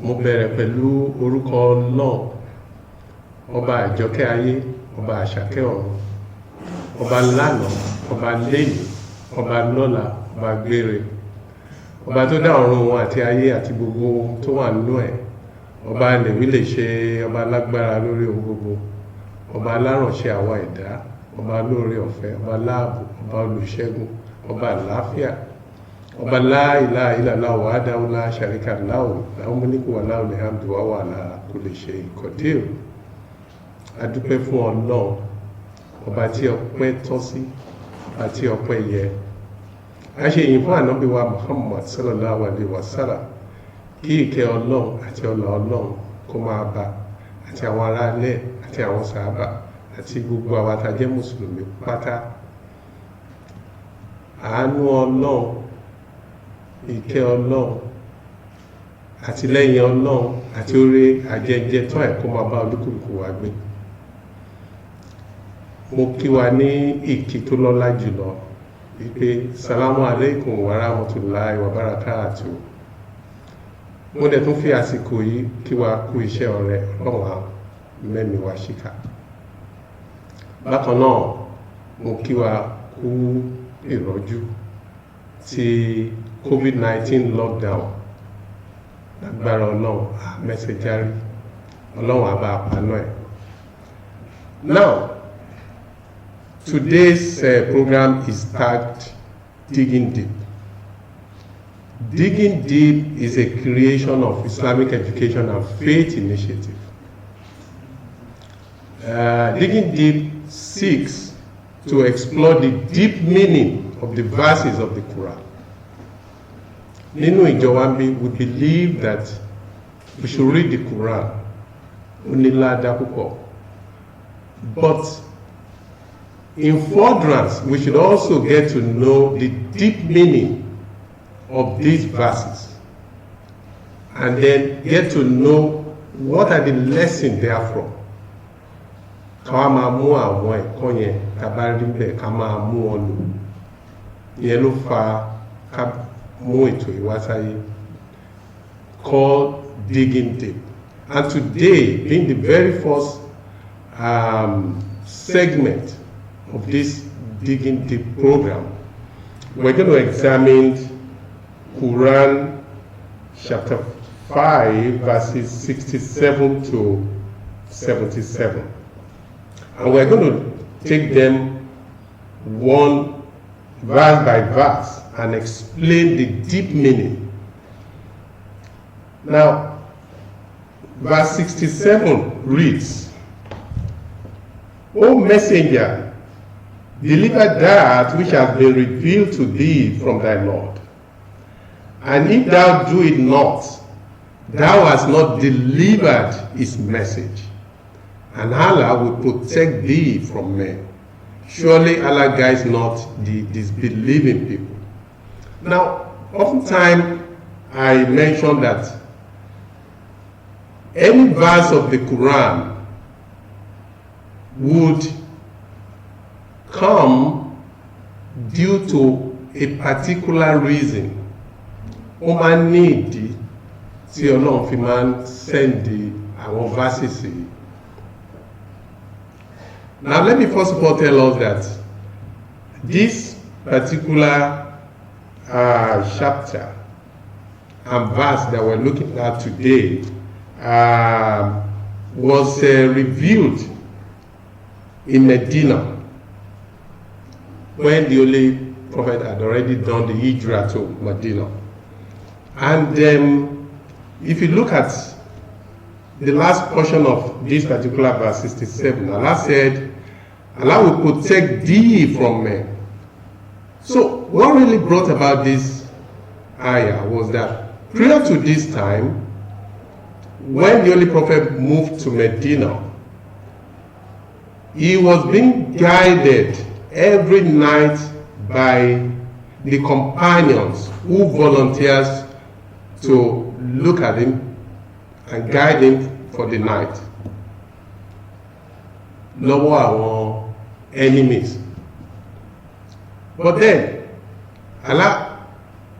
Mo bẹ̀rẹ̀ pẹ̀lú orúkọ Ọlọ́run, ọba àjọkẹ́ ayé, ọba àṣàkẹ́ ọ̀run, ọba lánàá, ọba lẹ́yìn, ọba lọ́la, ọba gbére, ọba tó dá ọ̀run wọn àti ayé àti gbogbo ohun tó wà nínú ẹ̀, ọba lèwí lè ṣe, ọba lágbára lórí ohun gbogbo, ọba alárànṣe àwa ẹ̀dá, ọba lóore ọ̀fẹ́, ọba láàbò, ọba olùṣẹ́gun, ọba àlàáfíà, ọba la ilaha illallah wahdahu la sharika lahu lahul mulku wa lahul hamdu wa huwa ala kulli shay'in qadir. A dúpẹ́ fún Ọlọ́run, ọba tí ọpẹ́ tọ́ sí, ọba tí ọpẹ́ yẹ. A ṣe ìyìn fún Ànábì wa Muhammad sallallahu alaihi wasallam, kí ìkẹ́ Ọlọ́run àti ọlá Ọlọ́run kó máa bá àti àwọn ará ilé àti àwọn sàhábà àti gbogbo àwa tá jẹ́ mùsùlùmí pátá. Àánú Ọlọ́run, ìkẹ́ Ọlọ́run, àtìlẹ́yìn Ọlọ́run àti oore àjẹjẹ tán ẹ̀ kó máa bá olúkúlùkù wa gbé. Mo kí wa ní ìkí tó lọ́lá jùlọ wípé salamu alaikum wa rahmatullahi wa barakatuh. Mo dẹ̀ tún fi àsìkò yìí kí wa kú iṣẹ́ ọrẹ Ọlọ́run mẹ́mi wa ṣíkà. Bákan náà mo kí wa kú ìrọ́jú ti COVID-19 lockdown. Lágbára Ọlọ́run mẹ́sẹ̀járí, Ọlọ́run àbá àpánú ẹ̀. Now, today's program is tagged Digging Deep. Digging Deep is a creation of Islamic Education and Faith Initiative. Digging Deep seeks to explore the deep meaning of the verses of the Quran. Nínú ìjọ wa bí, we believe that we should read the Quran. Ó ní ládá púpọ̀. But in furtherance, we should also get to know the deep meaning of these verses and then get to know what are the lessons therefrom. Ká máa mú àwọn ẹ̀kọ́ yẹn tá bá rí bẹ́ẹ̀ ká máa mú wọn lò. Ìyẹn ló fa ká mú ètò ìwásáyé called Digging Deep. And today, being the very first segment of this Digging Deep program, we're going to examine Quran chapter 5 verses 67 to 77. And we're going to take them one verse by verse and explain the deep meaning. Now, verse 67 reads, O messenger, deliver that which has been revealed to thee from thy Lord. And if thou do it not, thou hast not delivered his message. And Allah will protect thee from men. Surely Allah guides not the disbelieving people. Now, oftentimes I mention that any verse of the Quran would come due to a particular reason. Ó máa ń ní ìdí tí Ọlọ́run fi máa ń sẹ́ndì àwọn verses yìí. Now let me first of all tell us that this particular chapter and verse that we're looking at today was revealed in Medina when the Holy Prophet had already done the Hijrah to Medina. And if you look at the last portion of this particular verse 67, Allah said, Allah will protect thee from men. So what really brought about this ayah was that prior to this time, when the Holy Prophet moved to Medina, he was being guided every night by the companions who volunteers to look at him and guide him for the night. Lọ́wọ́ àwọn enemies. But then Allah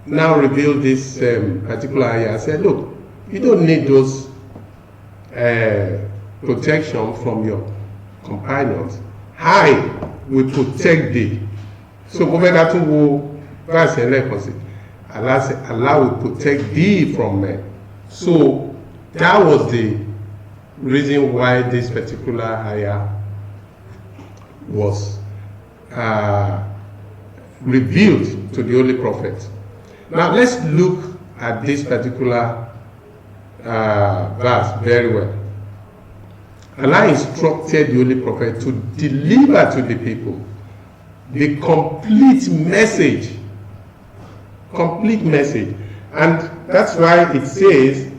now revealed this particular ayah and said, look, You don't need those protection from your companions. I will protect thee. So go back to verse 11. Allah will protect thee from men. So that was the reason why this particular ayah was revealed to the Holy Prophet. Now let's look at this particular verse very well. Allah instructed the Holy Prophet to deliver to the people the complete message. And that's why it says,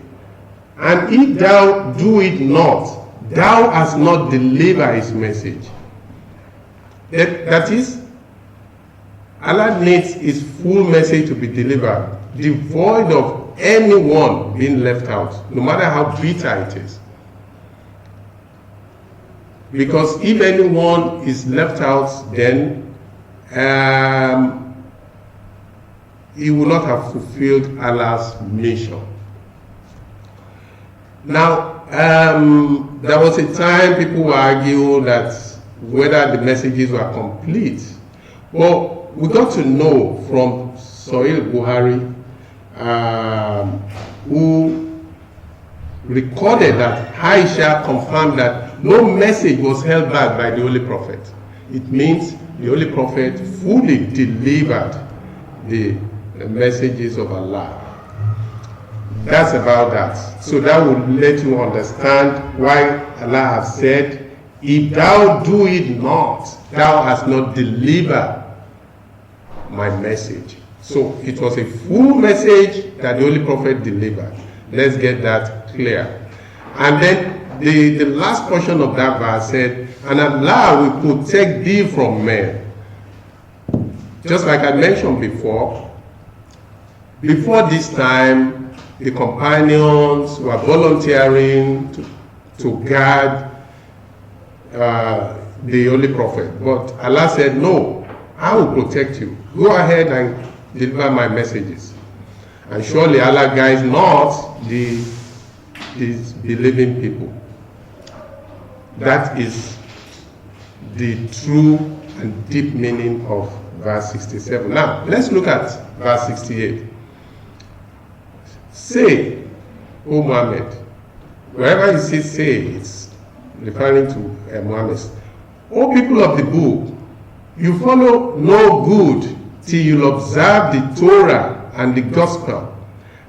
and if thou do it not, thou hast not delivered his message. That is, Allah needs his full message to be delivered, devoid of anyone being left out, no matter how bitter it is. Because if anyone is left out, then he will not have fulfilled Allah's mission. Now, there was a time people were arguing that whether the messages were complete. Well, we got to know from Sahih Bukhari, who recorded that Aisha confirmed that no message was held back by the Holy Prophet. It means the Holy Prophet fully delivered the messages of Allah. That's about that. So that will let you understand why Allah has said, if thou do it not, thou hast not delivered my message. So it was a full message that the Holy Prophet delivered. Let's get that clear. And then the last portion of that verse said, and Allah will protect thee from men. Just like I mentioned before this time, the companions were volunteering to guard the Holy Prophet. But Allah said, no, I will protect you. Go ahead and deliver my messages. And surely Allah guides not these believing people. That is the true and deep meaning of verse 67. Now, let's look at verse 68. Say, O Muhammad, wherever you see say, it's referring to Muhammad. O people of the book, you follow no good till you observe the Torah and the gospel,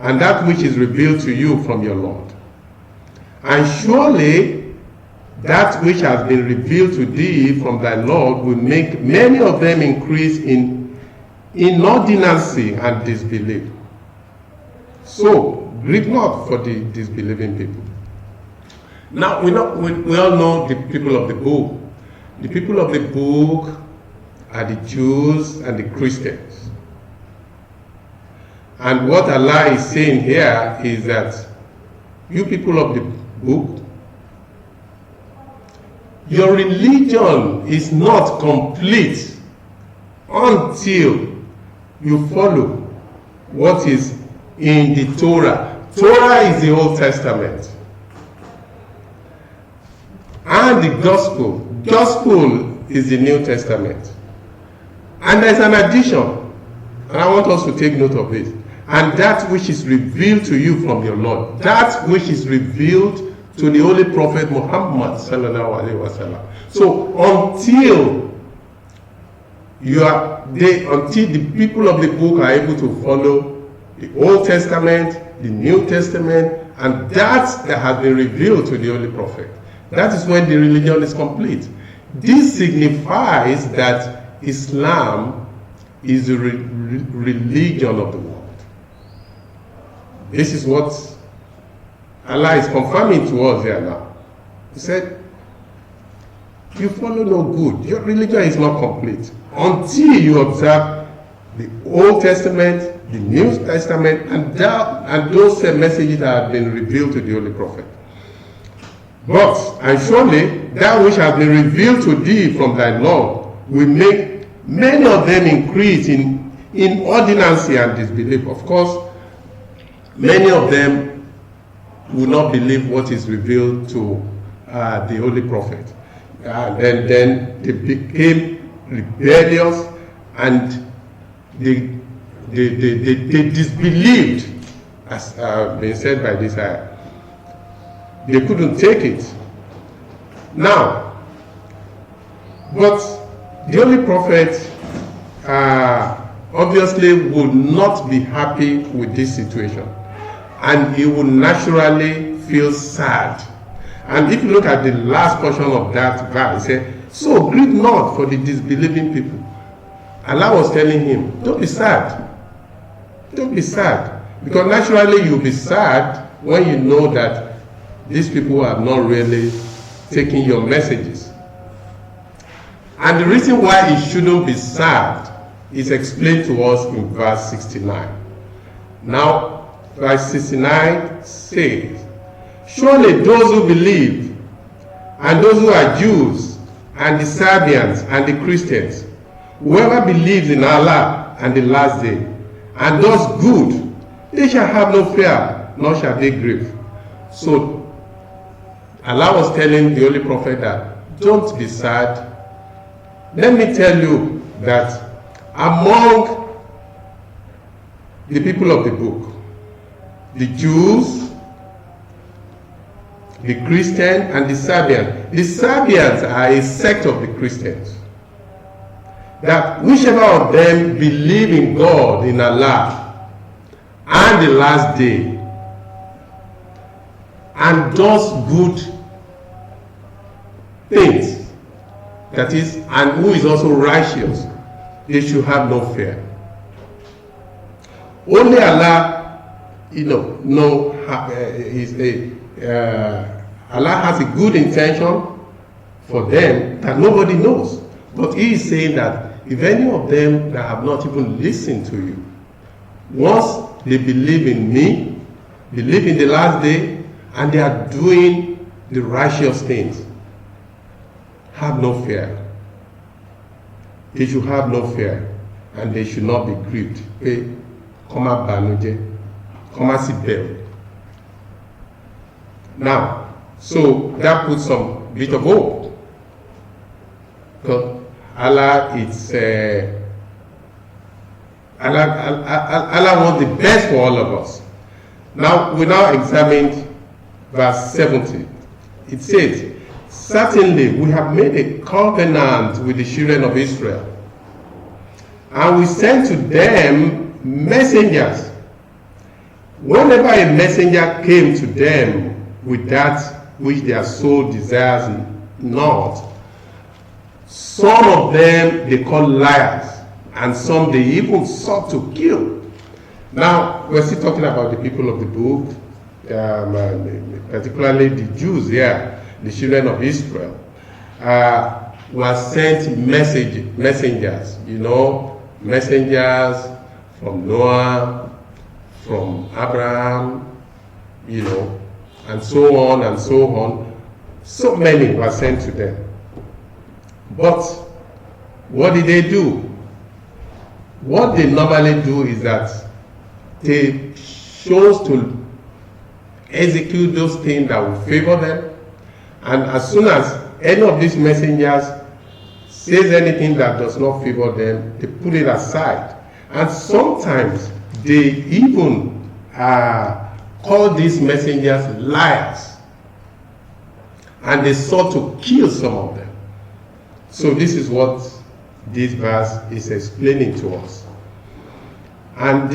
and that which is revealed to you from your Lord. And surely that which has been revealed to thee from thy Lord will make many of them increase in inordinacy and disbelief. So, grieve not for the disbelieving people. Now, we all know the people of the book. The people of the book are the Jews and the Christians. And what Allah is saying here is that you people of the book, your religion is not complete until you follow what is in the Torah. Torah is the Old Testament. And the gospel. Gospel is the New Testament. And there's an addition. And I want us to take note of it. And that which is revealed to you from your Lord. That which is revealed to the Holy Prophet Muhammad sallallahu alaihi wasallam. So until the people of the book are able to follow the Old Testament, the New Testament, and that has been revealed to the Holy Prophet, that is when the religion is complete. This signifies that Islam is the religion of the world. This is what Allah is confirming to us here now. He said, you follow no good. Your religion is not complete until you observe the Old Testament, the New Testament, and those same messages that have been revealed to the Holy Prophet. But, and surely, that which has been revealed to thee from thy Lord will make many of them increase in ordinancy and disbelief. Of course, many of them will not believe what is revealed to the Holy Prophet. And then they became rebellious, and they disbelieved, as been said by this ayah. They couldn't take it. Now, but the Holy Prophet obviously would not be happy with this situation, and he would naturally feel sad. And if you look at the last portion of that verse, it says, "So grieve not for the disbelieving people." Allah was telling him, don't be sad. Don't be sad. Because naturally you'll be sad when you know that these people are not really taking your messages. And the reason why he shouldn't be sad is explained to us in verse 69. Now, verse 69 says, "Surely those who believe, and those who are Jews, and the Serbians, and the Christians, whoever believes in Allah and the last day, and does good, they shall have no fear, nor shall they grieve." So, Allah was telling the Holy Prophet that, don't be sad. Let me tell you that among the people of the book, the Jews, the Christian, and the Serbians are a sect of the Christians. That whichever of them believe in God, in Allah, and the last day, and does good things, that is, and who is also righteous, they should have no fear. Only Allah, Allah has a good intention for them that nobody knows. But he is saying that if any of them that have not even listened to you, once they believe in me, believe in the last day, and they are doing the righteous things, have no fear. They should have no fear, and they should not be grieved. Now, so that puts some bit of hope. Because Allah wants the best for all of us. Now, we now examined verse 70. It says, "Certainly we have made a covenant with the children of Israel, and we sent to them messengers. Whenever a messenger came to them with that which their soul desires not, some of them they call liars, and some they even sought to kill." Now, we're still talking about the people of the book, particularly the Jews here, the children of Israel, were sent messengers, messengers from Noah, from Abraham, and so on and so on. So many were sent to them. But what did they do? What they normally do is that they chose to execute those things that will favor them. And as soon as any of these messengers says anything that does not favor them, they put it aside. And sometimes they even call these messengers liars. And they sought to kill some of them. So this is what this verse is explaining to us. And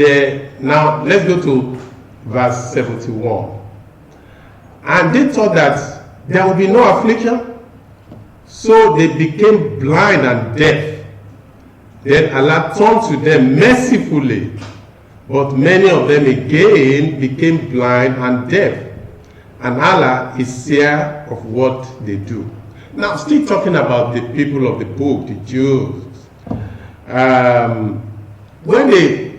now let's go to verse 71. "And they thought that there would be no affliction, so they became blind and deaf. Then Allah turned to them mercifully, but many of them again became blind and deaf. And Allah is seer of what they do." Now, still talking about the people of the book, the Jews. When they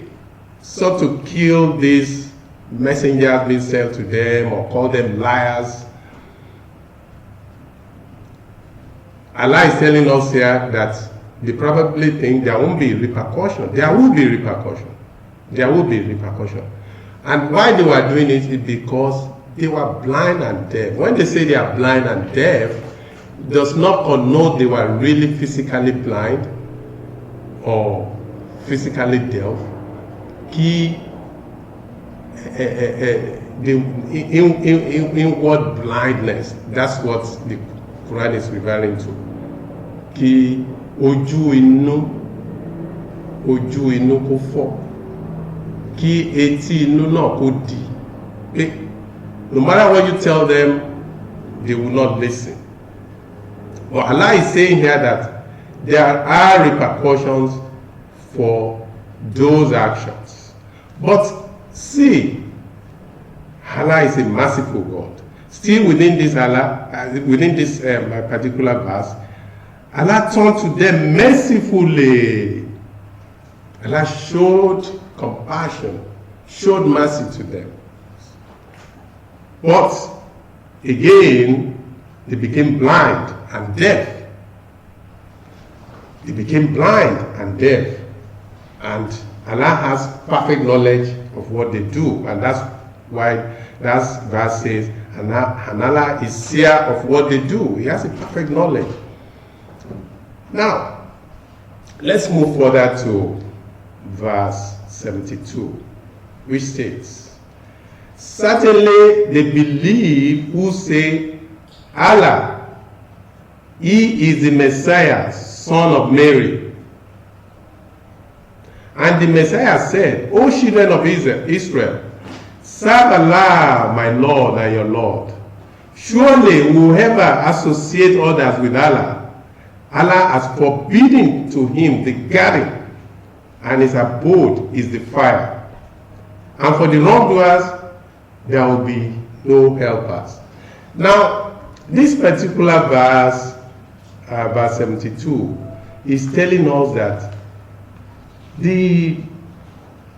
sought to kill these messengers being sent to them or call them liars, Allah is telling us here that they probably think there won't be repercussion. There will be repercussion. There will be repercussion. And why they were doing it is because they were blind and deaf. When they say they are blind and deaf, it does not connote they were really physically blind or physically deaf. The inward blindness, that's what the Quran is referring to. Kí ojú inú kó fọ́, kí etí inú náà kó dì. No matter what you tell them, they will not listen. But Allah is saying here that there are repercussions for those actions. But see, Allah is a merciful God. Still within this particular verse, Allah turned to them mercifully. Allah showed compassion, showed mercy to them. But again, they became blind and deaf. They became blind and deaf. And Allah has perfect knowledge of what they do. And that's why that verse says, and Allah is seer of what they do. He has a perfect knowledge. Now, let's move further to verse 72, which states, certainly they believe who say, Allah, He is the Messiah, son of Mary. And the Messiah said, O children of Israel, serve Allah, my Lord and your Lord. Surely whoever associates others with Allah, Allah has forbidden to him the garden, and his abode is the fire. And for the wrongdoers, there will be no helpers. Now, this particular verse, verse 72, is telling us that the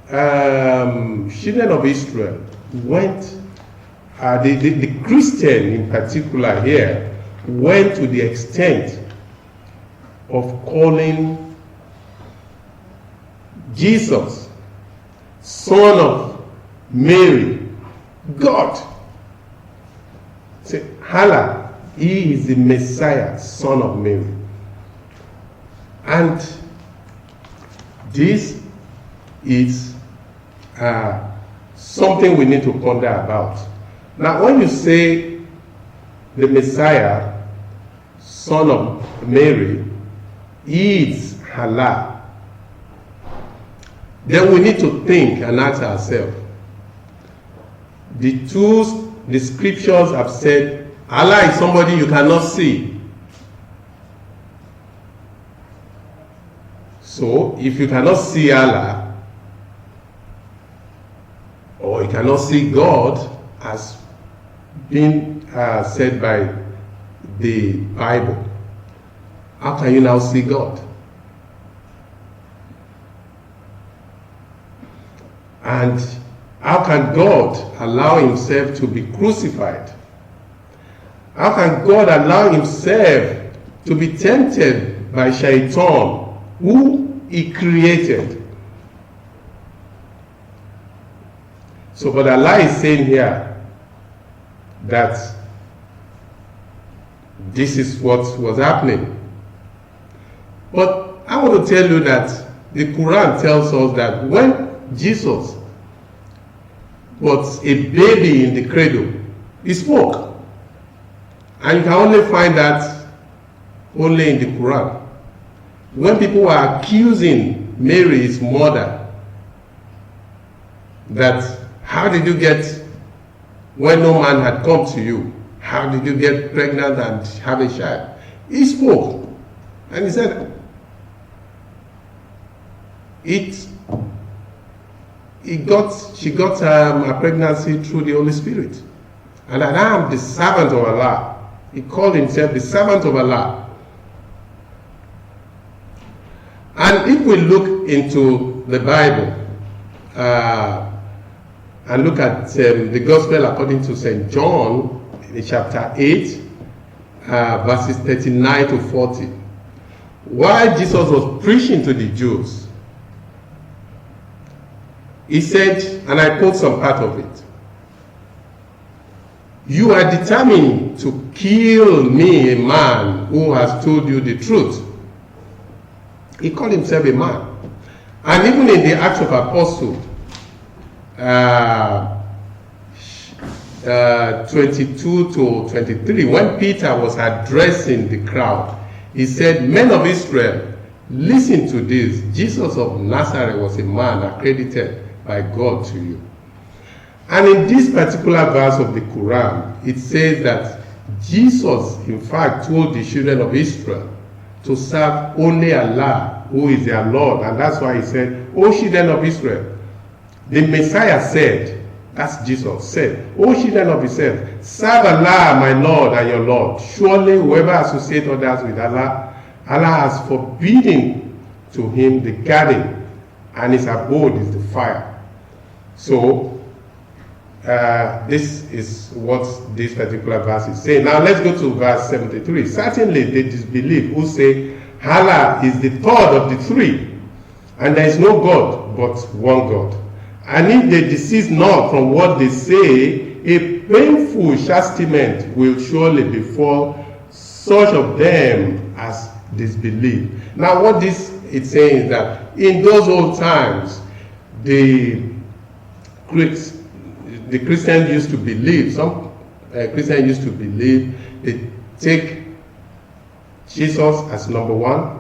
children of Israel went, the Christian in particular here, went to the extent of calling Jesus, son of Mary, God. Say, Allah, He is the Messiah, son of Mary. And this is something we need to ponder about. Now, when you say the Messiah, son of Mary, is Allah, then we need to think and ask ourselves. The scriptures have said Allah is somebody you cannot see. So, if you cannot see Allah, or you cannot see God, as been said by the Bible, how can you now see God? And how can God allow himself to be crucified? How can God allow himself to be tempted by Shaitan, who he created? So, but Allah is saying here that this is what was happening. But I want to tell you that the Quran tells us that when Jesus was a baby in the cradle, he spoke. And you can only find that only in the Quran. When people were accusing Mary, his mother, that how did you get, when no man had come to you, how did you get pregnant and have a child? He spoke. And he said, she got a pregnancy through the Holy Spirit. And I am the servant of Allah. He called himself the servant of Allah. And if we look into the Bible and look at the Gospel according to St. John, in chapter 8, verses 39 to 40, while Jesus was preaching to the Jews, he said, and I quote some part of it, You are determined to kill me, a man who has told you the truth. He called himself a man. And even in the Acts of Apostles, 22 to 23, when Peter was addressing the crowd, he said, "Men of Israel, listen to this. Jesus of Nazareth was a man accredited by God to you." And in this particular verse of the Quran, it says that Jesus, in fact, told the children of Israel to serve only Allah, who is their Lord. And that's why he said, "O children of Israel," the Messiah said, that's Jesus, said, "O children of Israel, serve Allah, my Lord and your Lord. Surely whoever associates others with Allah, Allah has forbidden to him the garden, and his abode is the fire." So, this is what this particular verse is saying. Now let's go to verse 73. "Certainly they disbelieve who say Allah is the third of the three, and there is no God but one God. And if they desist not from what they say, a painful chastisement will surely befall such of them as disbelieve." Now what this is saying is that in those old times, the Christians used to believe, some Christians used to believe, they take Jesus as number one,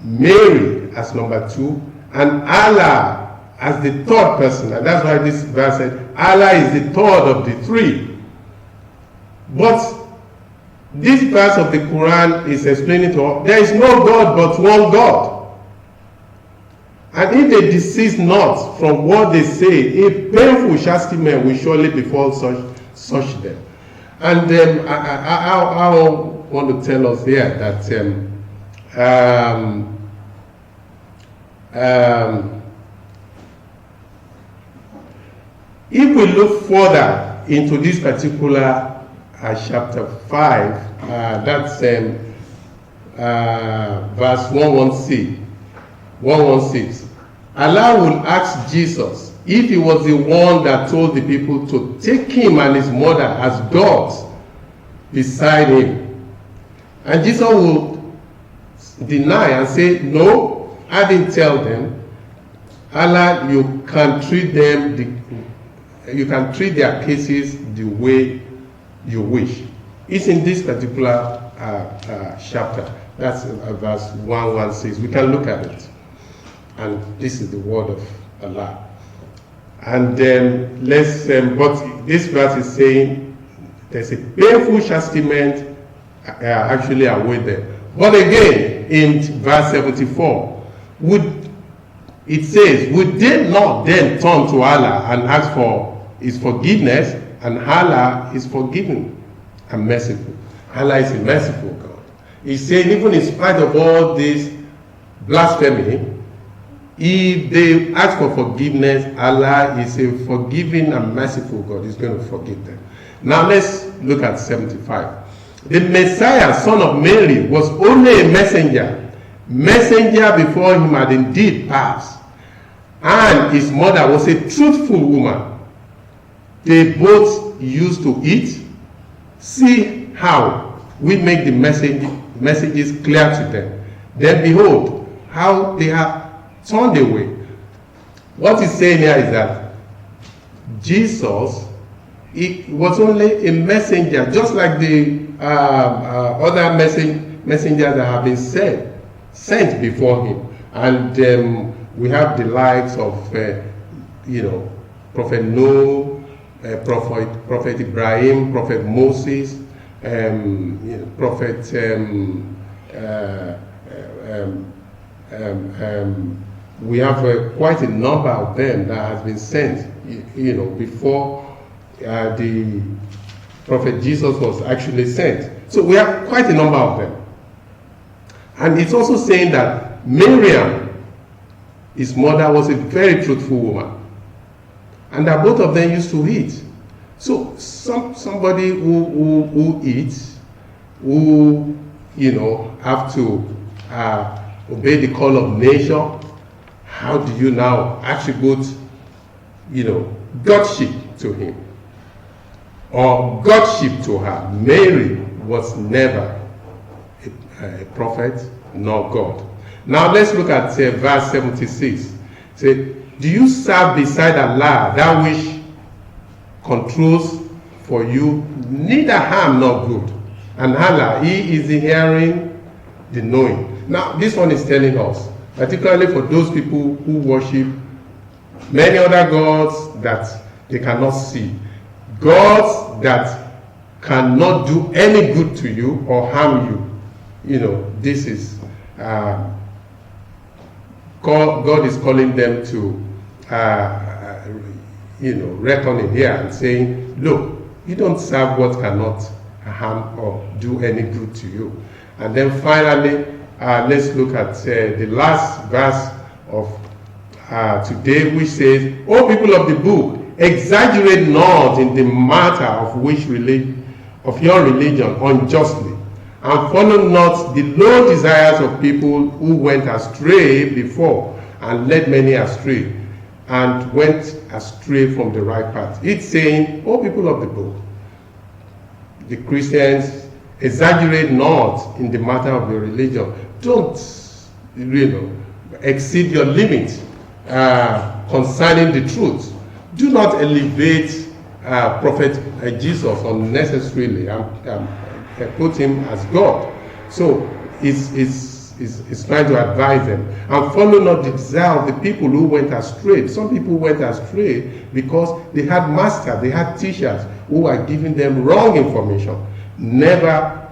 Mary as number two, and Allah as the third person. And that's why this verse said, Allah is the third of the three. But this verse of the Quran is explaining to us, there is no God but one God. And if they desist not from what they say, a painful chastisement will surely befall such them. And I want to tell us here that if we look further into this particular chapter 5, that's verse 116. Allah will ask Jesus if he was the one that told the people to take him and his mother as gods beside him. And Jesus will deny and say, "No, I didn't tell them." Allah, you can treat their cases the way you wish. It's in this particular chapter. That's verse 116. We can look at it. And this is the word of Allah. And but this verse is saying there's a painful chastisement actually await them. But again, in verse 74, it says, "Would they not then turn to Allah and ask for his forgiveness? And Allah is forgiving and merciful." Allah is a merciful God. He's saying, even in spite of all this blasphemy, if they ask for forgiveness, Allah is a forgiving and merciful God. He's going to forgive them. Now let's look at 75. "The Messiah, son of Mary, was only a messenger. Messenger before him had indeed passed. And his mother was a truthful woman. They both used to eat. See how we make the messages clear to them. Then behold, how they have turned away." What he's saying here is that Jesus, he was only a messenger, just like the other messengers that have been sent before him. And we have the likes of, Prophet Noah, Prophet Ibrahim, Prophet Moses, Prophet we have quite a number of them that has been sent, before the Prophet Jesus was actually sent. So we have quite a number of them. And it's also saying that Miriam, his mother, was a very truthful woman. And that both of them used to eat. So somebody who eats, who, have to obey the call of nature, how do you now attribute, Godship to him? or godship to her. Mary was never a prophet nor God. Now let's look at verse 76. Say, do you serve beside Allah, that which controls for you neither harm nor good? And Allah, He is the hearing, the knowing. Now this one is telling us, particularly for those people who worship many other gods that they cannot see, gods that cannot do any good to you or harm you. You know, this is God is calling them to reckon it here and saying, look, you don't serve what cannot harm or do any good to you. And then finally, let's look at the last verse of today, which says, O people of the book, exaggerate not in the matter of your religion unjustly, and follow not the low desires of people who went astray before and led many astray, and went astray from the right path. It's saying, O people of the book, the Christians, exaggerate not in the matter of your religion. Don't, exceed your limit concerning the truth. Do not elevate Prophet Jesus unnecessarily and put him as God. So it's trying to advise them. And follow not the desire of the people who went astray. Some people went astray because they had masters, they had teachers who were giving them wrong information. Never,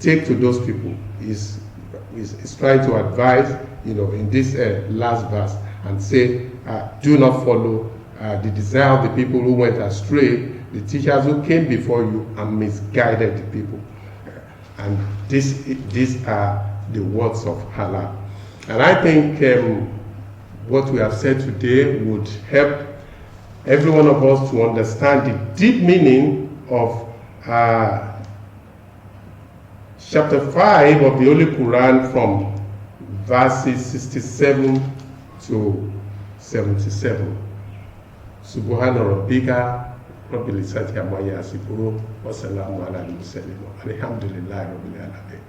take to those people. Is trying to advise, in this last verse, and say, do not follow the desire of the people who went astray, the teachers who came before you and misguided the people. And these are the words of Allah. And I think what we have said today would help every one of us to understand the deep meaning of chapter 5 of the Holy Quran, from verses 67 to 77. Subhana rabbika rabbil izzati amma yasifun wa salamun ala al-mursalin walhamdulillahi rabbil alamin.